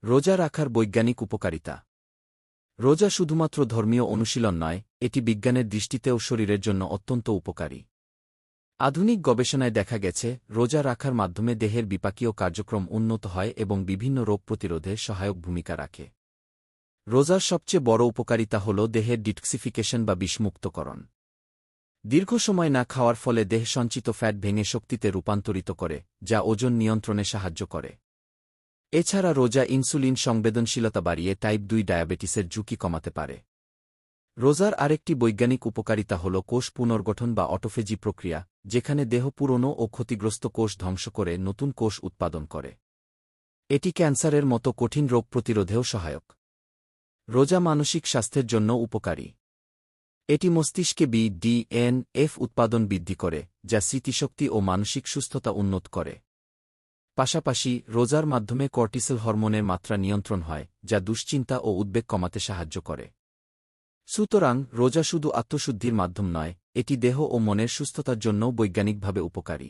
রোজা রাখার বৈজ্ঞানিক উপকারিতা। রোজা শুধুমাত্র ধর্মীয় অনুশীলন নয়, এটি বিজ্ঞানের দৃষ্টিতেও শরীরের জন্য অত্যন্ত উপকারী। আধুনিক গবেষণায় দেখা গেছে, রোজা রাখার মাধ্যমে দেহের বিপাকীয় কার্যক্রম উন্নত হয় এবং বিভিন্ন রোগ প্রতিরোধে সহায়ক ভূমিকা রাখে। রোজার সবচেয়ে বড় উপকারিতা হল দেহের ডিটক্সিফিকেশন বা বিষমুক্তকরণ। দীর্ঘ সময় না খাওয়ার ফলে দেহ সঞ্চিত ফ্যাট ভেঙে শক্তিতে রূপান্তরিত করে, যা ওজন নিয়ন্ত্রণে সাহায্য করে। এছাড়া রোজা ইনসুলিন সংবেদনশীলতা বাড়িয়ে টাইপ 2 ডায়াবেটিসের ঝুঁকি কমাতে পারে। রোজার আরেকটি বৈজ্ঞানিক উপকারিতা হল কোষ পুনর্গঠন বা অটোফেজি প্রক্রিয়া, যেখানে দেহ পুরনো ও ক্ষতিগ্রস্ত কোষ ধ্বংস করে নতুন কোষ উৎপাদন করে। এটি ক্যান্সারের মতো কঠিন রোগ প্রতিরোধেও সহায়ক। রোজা মানসিক স্বাস্থ্যের জন্য উপকারী। এটি মস্তিষ্কে BDNF উৎপাদন বৃদ্ধি করে, যা স্মৃতিশক্তি ও মানসিক সুস্থতা উন্নত করে। পাশাপাশি রোজার মাধ্যমে কর্টিসল হরমোনের মাত্রা নিয়ন্ত্রণ হয়, যা দুশ্চিন্তা ও উদ্বেগ কমাতে সাহায্য করে। সুতরাং রোজা শুধু আত্মশুদ্ধির মাধ্যম নয়, এটি দেহ ও মনের সুস্থতার জন্যও বৈজ্ঞানিকভাবে উপকারী।